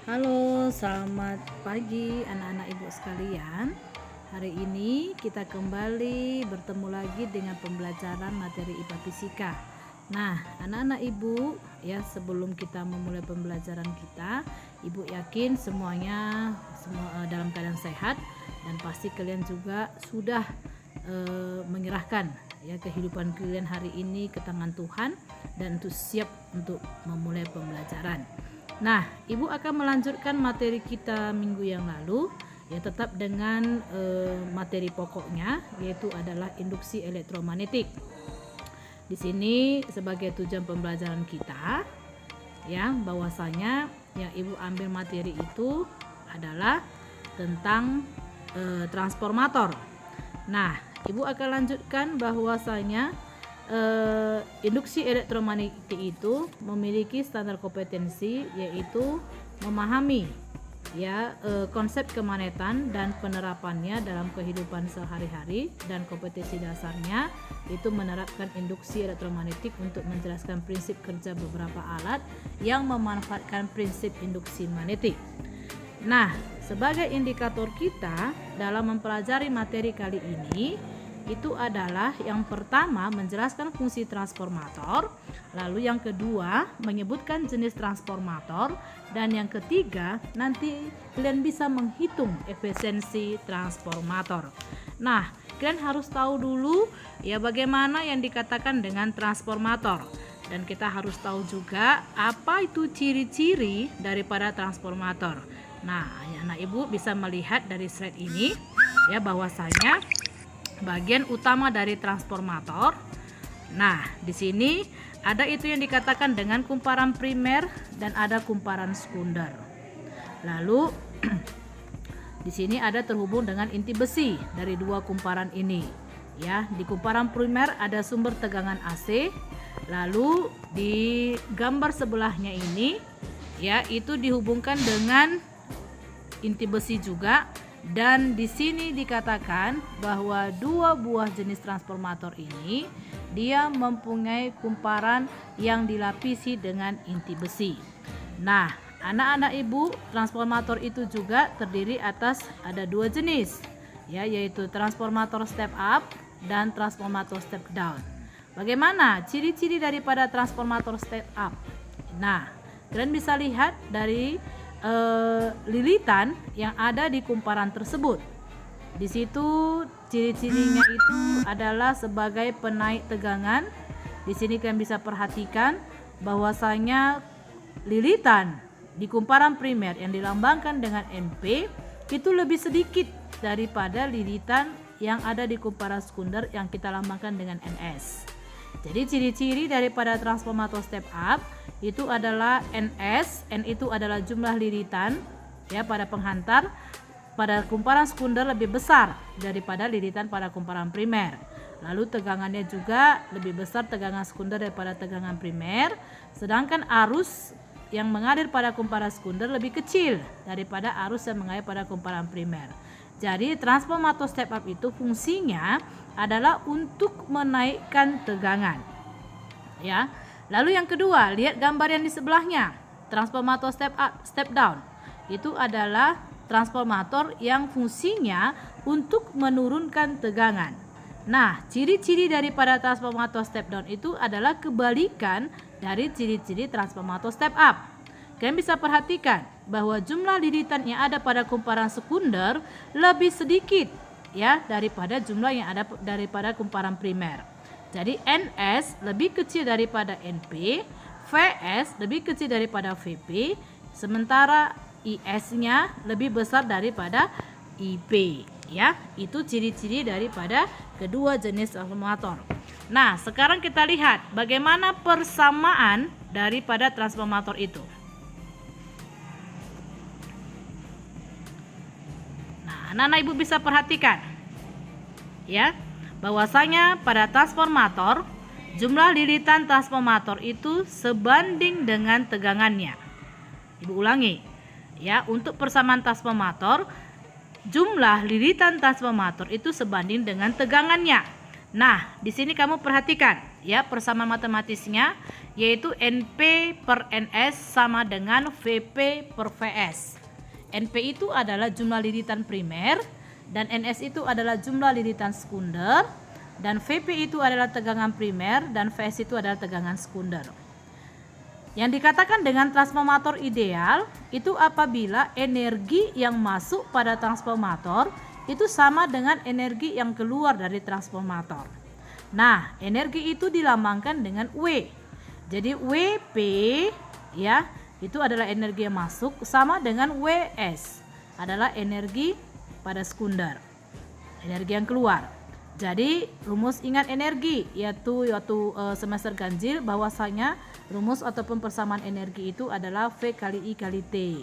Halo, selamat pagi anak-anak ibu sekalian. Hari ini kita kembali bertemu lagi dengan pembelajaran materi IPA Fisika. Nah, anak-anak ibu, ya sebelum kita memulai pembelajaran kita, ibu yakin semuanya dalam keadaan sehat dan pasti kalian juga sudah menyerahkan ya kehidupan kalian hari ini ke tangan Tuhan dan siap untuk memulai pembelajaran. Nah, ibu akan melanjutkan materi kita minggu yang lalu, ya tetap dengan materi pokoknya, yaitu adalah induksi elektromagnetik. Di sini sebagai tujuan pembelajaran kita, ya bahwasanya yang ibu ambil materi itu adalah tentang transformator. Nah, ibu akan lanjutkan bahwasanya induksi elektromagnetik itu memiliki standar kompetensi, yaitu memahami ya konsep kemagnetan dan penerapannya dalam kehidupan sehari-hari, dan kompetensi dasarnya itu menerapkan induksi elektromagnetik untuk menjelaskan prinsip kerja beberapa alat yang memanfaatkan prinsip induksi magnetik. Nah, sebagai indikator kita dalam mempelajari materi kali ini itu adalah yang pertama menjelaskan fungsi transformator, lalu yang kedua menyebutkan jenis transformator, dan yang ketiga nanti kalian bisa menghitung efisiensi transformator. Nah, kalian harus tahu dulu ya bagaimana yang dikatakan dengan transformator, dan kita harus tahu juga apa itu ciri-ciri daripada transformator. Nah, anak ibu bisa melihat dari slide ini ya bahwasanya bagian utama dari transformator. Nah, di sini ada itu yang dikatakan dengan kumparan primer dan ada kumparan sekunder. Lalu di sini ada terhubung dengan inti besi dari dua kumparan ini. Ya, di kumparan primer ada sumber tegangan AC. Lalu di gambar sebelahnya ini ya itu dihubungkan dengan inti besi juga. Dan di sini dikatakan bahwa dua buah jenis transformator ini dia mempunyai kumparan yang dilapisi dengan inti besi. Nah, anak-anak ibu, transformator itu juga terdiri atas ada dua jenis, ya, yaitu transformator step up dan transformator step down. Bagaimana ciri-ciri daripada transformator step up? Nah, kalian bisa lihat dari lilitan yang ada di kumparan tersebut. Di situ ciri-cirinya itu adalah sebagai penaik tegangan. Di sini kalian bisa perhatikan bahwasanya lilitan di kumparan primer yang dilambangkan dengan MP itu lebih sedikit daripada lilitan yang ada di kumparan sekunder yang kita lambangkan dengan NS. Jadi ciri-ciri daripada transformator step up itu adalah NS, N itu adalah jumlah lilitan ya pada penghantar. Pada kumparan sekunder lebih besar daripada lilitan pada kumparan primer. Lalu tegangannya juga lebih besar tegangan sekunder daripada tegangan primer, sedangkan arus yang mengalir pada kumparan sekunder lebih kecil daripada arus yang mengalir pada kumparan primer. Jadi transformator step up itu fungsinya adalah untuk menaikkan tegangan. Ya. Lalu yang kedua, lihat gambar yang di sebelahnya. Transformator step up, step down. Itu adalah transformator yang fungsinya untuk menurunkan tegangan. Nah, ciri-ciri daripada transformator step down itu adalah kebalikan dari ciri-ciri transformator step up. Kalian bisa perhatikan bahwa jumlah lilitan yang ada pada kumparan sekunder lebih sedikit ya daripada jumlah yang ada daripada kumparan primer. Jadi NS lebih kecil daripada NP, VS lebih kecil daripada VP, sementara IS-nya lebih besar daripada IP. Ya, itu ciri-ciri daripada kedua jenis transformator. Nah, sekarang kita lihat bagaimana persamaan daripada transformator itu. Anak-anak ibu bisa perhatikan ya bahwasanya pada transformator jumlah lilitan transformator itu sebanding dengan tegangannya. Ibu ulangi ya, untuk persamaan transformator jumlah lilitan transformator itu sebanding dengan tegangannya. Nah, di sini kamu perhatikan ya persamaan matematisnya, yaitu NP per NS sama dengan VP per VS. NP itu adalah jumlah liritan primer, dan NS itu adalah jumlah liritan sekunder, dan VP itu adalah tegangan primer, dan VS itu adalah tegangan sekunder. Yang dikatakan dengan transformator ideal itu apabila energi yang masuk pada transformator itu sama dengan energi yang keluar dari transformator. Nah, energi itu dilambangkan dengan W. Jadi WP ya, itu adalah energi yang masuk sama dengan WS adalah energi pada sekunder. Energi yang keluar. Jadi rumus ingat energi yaitu semester ganjil bahwasanya rumus ataupun persamaan energi itu adalah V kali I kali T.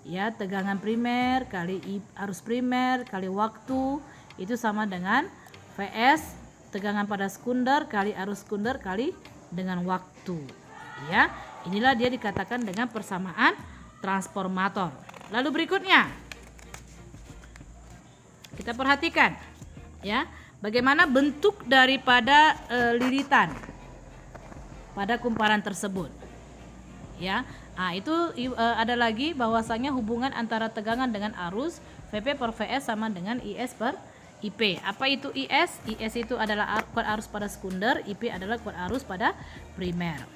Ya, tegangan primer kali I arus primer kali waktu itu sama dengan VS tegangan pada sekunder kali arus sekunder kali dengan waktu. Ya, inilah dia dikatakan dengan persamaan transformator. Lalu berikutnya kita perhatikan ya. Bagaimana bentuk daripada liritan pada kumparan tersebut? Ya, nah itu ada lagi bahwasanya hubungan antara tegangan dengan arus VP per VS sama dengan IS per IP. Apa itu IS? IS itu adalah kuat arus pada sekunder, IP adalah kuat arus pada primer.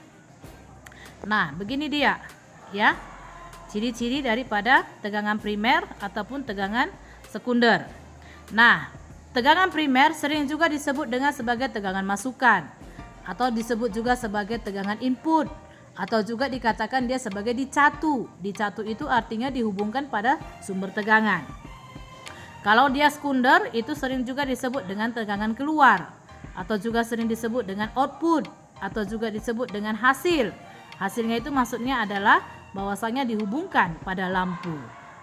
Nah, begini dia, ya, ciri-ciri daripada tegangan primer ataupun tegangan sekunder. Nah, tegangan primer sering juga disebut dengan sebagai tegangan masukan atau disebut juga sebagai tegangan input atau juga dikatakan dia sebagai dicatu. Dicatu itu artinya dihubungkan pada sumber tegangan. Kalau dia sekunder itu sering juga disebut dengan tegangan keluar atau juga sering disebut dengan output atau juga disebut dengan hasil. Hasilnya itu maksudnya adalah bahwasanya dihubungkan pada lampu.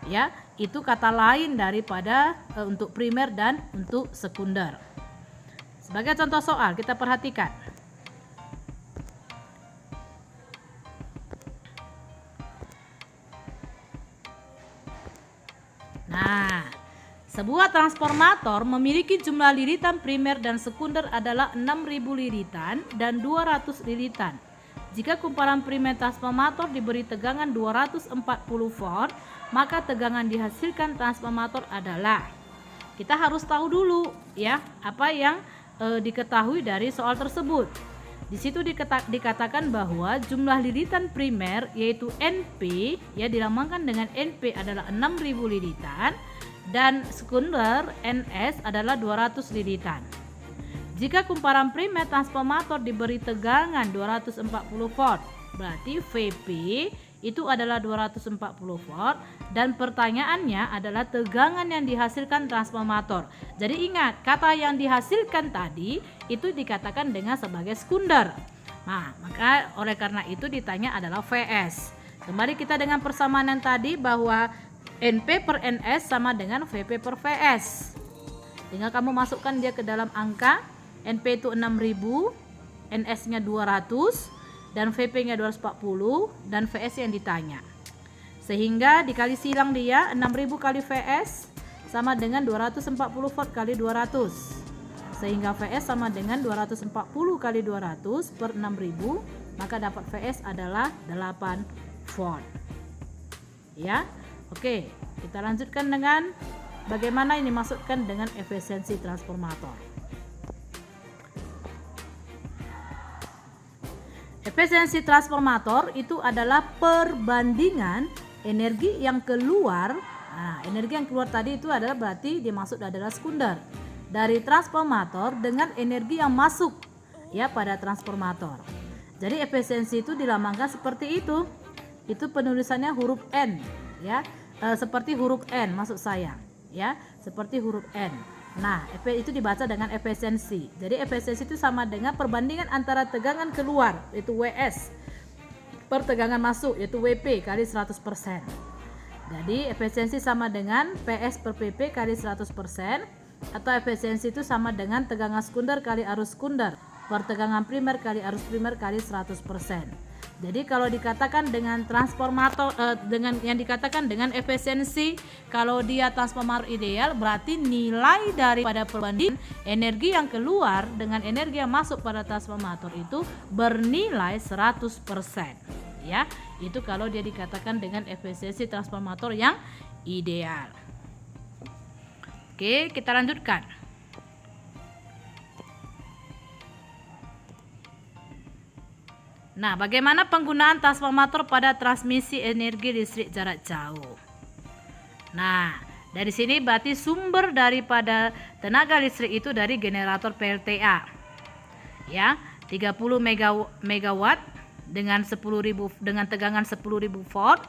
Ya, itu kata lain daripada untuk primer dan untuk sekunder. Sebagai contoh soal kita perhatikan. Nah, sebuah transformator memiliki jumlah liritan primer dan sekunder adalah 6.000 liritan dan 200 liritan. Jika kumparan primer transformator diberi tegangan 240 volt, maka tegangan dihasilkan transformator adalah, kita harus tahu dulu ya apa yang diketahui dari soal tersebut. Di situ dikatakan bahwa jumlah liritan primer yaitu NP ya dilambangkan dengan NP adalah 6.000 liritan dan sekunder NS adalah 200 liritan. Jika kumparan primer transformator diberi tegangan 240 volt, berarti VP itu adalah 240 volt dan pertanyaannya adalah tegangan yang dihasilkan transformator. Jadi ingat, kata yang dihasilkan tadi itu dikatakan dengan sebagai sekunder. Nah, maka oleh karena itu ditanya adalah VS. Kembali kita dengan persamaan yang tadi bahwa NP per NS sama dengan VP per VS. Tinggal kamu masukkan dia ke dalam angka. NP itu 6.000, NS-nya 200 dan VP-nya 240 dan VS yang ditanya. Sehingga dikali silang dia 6.000 kali VS sama dengan 240 volt kali 200. Sehingga VS sama dengan 240 kali 200 per 6.000, maka dapat VS adalah 8 volt. Ya. Oke, kita lanjutkan dengan bagaimana ini dimaksudkan dengan efisiensi transformator. Efisiensi transformator itu adalah perbandingan energi yang keluar. Nah, energi yang keluar tadi itu adalah berarti dimaksud adalah sekunder dari transformator dengan energi yang masuk ya pada transformator. Jadi efisiensi itu dilambangkan seperti itu. Itu penulisannya huruf N ya. Seperti huruf N maksud saya ya, seperti huruf N. Nah, itu dibaca dengan efisiensi. Jadi efisiensi itu sama dengan perbandingan antara tegangan keluar yaitu WS per tegangan masuk yaitu WP kali 100%. Jadi efisiensi sama dengan PS per PP kali 100%, atau efisiensi itu sama dengan tegangan sekunder kali arus sekunder per tegangan primer kali arus primer kali 100%. Jadi kalau dikatakan dengan transformator dengan yang dikatakan dengan efisiensi, kalau dia transformator ideal berarti nilai daripada perbandingan energi yang keluar dengan energi yang masuk pada transformator itu bernilai 100%. Ya, itu kalau dia dikatakan dengan efisiensi transformator yang ideal. Oke, kita lanjutkan. Nah, bagaimana penggunaan transformator pada transmisi energi listrik jarak jauh? Nah, dari sini berarti sumber daripada tenaga listrik itu dari generator PLTA. Ya, 30 megawatt dengan tegangan 10.000 volt,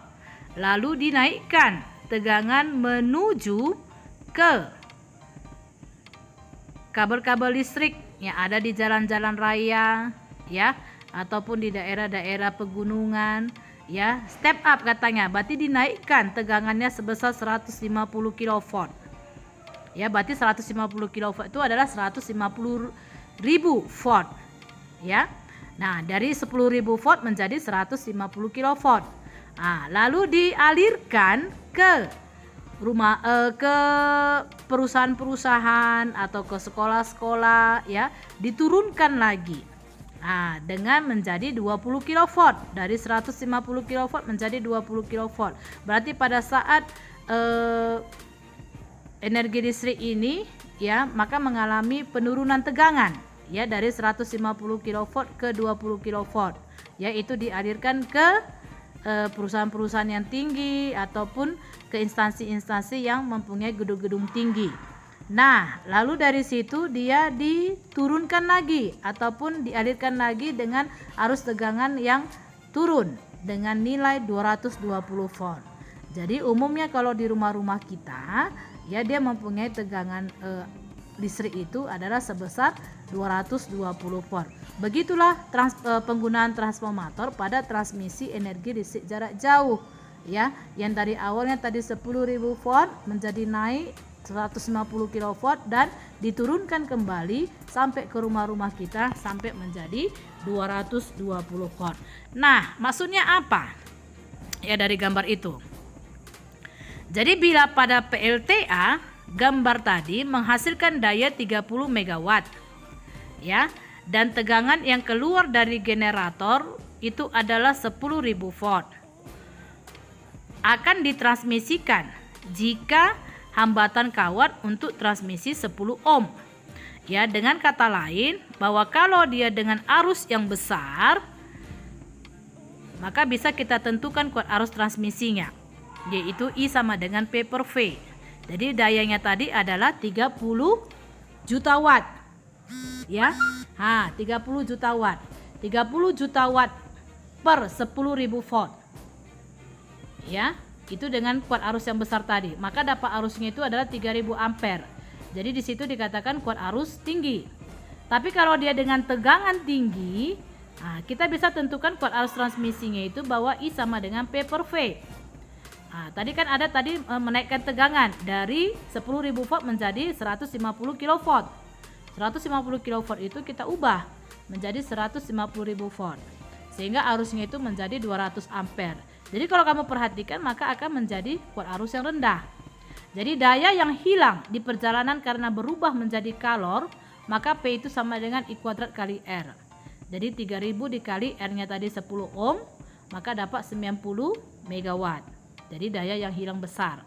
lalu dinaikkan tegangan menuju ke kabel-kabel listrik yang ada di jalan-jalan raya, ya, ataupun di daerah-daerah pegunungan, ya. Step up katanya, berarti dinaikkan tegangannya sebesar 150 kV. Ya, berarti 150 kV itu adalah 150.000 volt, ya. Nah, dari 10.000 volt menjadi 150 kV. Nah, lalu dialirkan ke ke perusahaan-perusahaan atau ke sekolah-sekolah, ya, diturunkan lagi. Nah, dengan menjadi 20 kV, dari 150 kV menjadi 20 kV. Berarti pada saat energi listrik ini, ya, maka mengalami penurunan tegangan, ya, dari 150 kV ke 20 kV, yaitu dialirkan ke perusahaan-perusahaan yang tinggi ataupun ke instansi-instansi yang mempunyai gedung-gedung tinggi. Nah, lalu dari situ dia diturunkan lagi ataupun dialirkan lagi dengan arus tegangan yang turun dengan nilai 220 volt. Jadi umumnya kalau di rumah-rumah kita, ya, dia mempunyai tegangan listrik itu adalah sebesar 220 volt. Begitulah penggunaan transformator pada transmisi energi listrik jarak jauh, ya, yang dari awalnya tadi 10.000 volt menjadi naik 150 kV dan diturunkan kembali sampai ke rumah-rumah kita sampai menjadi 220 volt. Nah, maksudnya apa? Ya, dari gambar itu. Jadi bila pada PLTA gambar tadi menghasilkan daya 30 megawatt, ya, dan tegangan yang keluar dari generator itu adalah 10.000 volt. Akan ditransmisikan jika hambatan kawat untuk transmisi 10 ohm. Ya, dengan kata lain bahwa kalau dia dengan arus yang besar, maka bisa kita tentukan kuat arus transmisinya, yaitu I sama dengan P per V. Jadi dayanya tadi adalah 30 juta watt. Ya. 30 juta watt. 30 juta watt per 10.000 volt. Ya. Itu dengan kuat arus yang besar tadi, maka dapat arusnya itu adalah 3.000 ampere. Jadi di situ dikatakan kuat arus tinggi. Tapi kalau dia dengan tegangan tinggi, kita bisa tentukan kuat arus transmisinya itu bahwa I sama dengan P per V. Tadi kan ada menaikkan tegangan dari 10.000 volt menjadi 150 kV. 150 kV itu kita ubah menjadi 150.000 volt. Sehingga arusnya itu menjadi 200 ampere. Jadi kalau kamu perhatikan maka akan menjadi kuat arus yang rendah. Jadi daya yang hilang di perjalanan karena berubah menjadi kalor, maka P itu sama dengan I kuadrat kali R. Jadi 3000 dikali R-nya tadi 10 ohm, maka dapat 90 megawatt. Jadi daya yang hilang besar.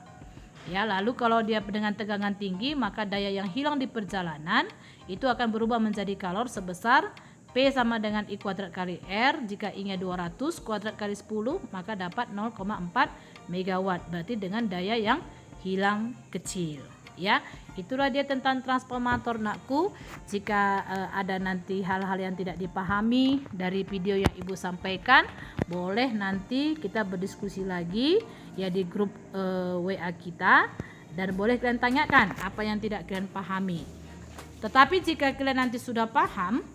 Ya, lalu kalau dia dengan tegangan tinggi, maka daya yang hilang di perjalanan itu akan berubah menjadi kalor sebesar P sama dengan I kuadrat kali R. Jika I-nya 200, kuadrat kali 10, maka dapat 0,4 megawatt. Berarti dengan daya yang hilang kecil. Ya, itulah dia tentang transformator, nakku. Jika ada nanti hal-hal yang tidak dipahami dari video yang Ibu sampaikan, boleh nanti kita berdiskusi lagi ya di grup WA kita, dan boleh kalian tanyakan apa yang tidak kalian pahami. Tetapi jika kalian nanti sudah paham,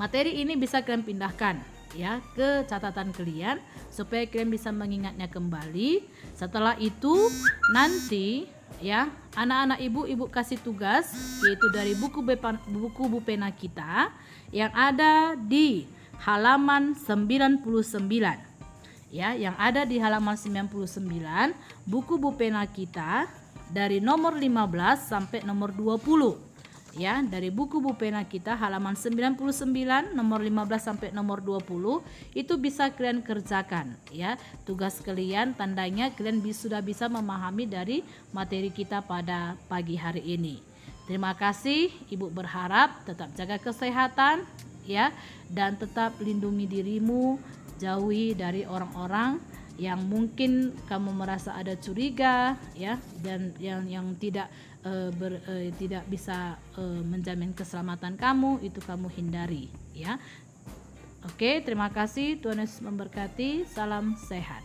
materi ini bisa kalian pindahkan ya ke catatan kalian supaya kalian bisa mengingatnya kembali. Setelah itu nanti ya anak-anak ibu kasih tugas, yaitu dari buku Bu Pena kita yang ada di halaman 99. Ya, yang ada di halaman 99 buku pena kita dari nomor 15 sampai nomor 20. Ya, dari buku pena kita halaman 99 nomor 15 sampai nomor 20 itu bisa kalian kerjakan ya. Tugas kalian tandanya kalian sudah bisa memahami dari materi kita pada pagi hari ini. Terima kasih, Ibu berharap tetap jaga kesehatan ya, dan tetap lindungi dirimu, jauhi dari orang-orang yang mungkin kamu merasa ada curiga ya, dan yang tidak tidak bisa menjamin keselamatan kamu, itu kamu hindari ya. Oke, terima kasih. Tuhan Yesus memberkati. Salam sehat.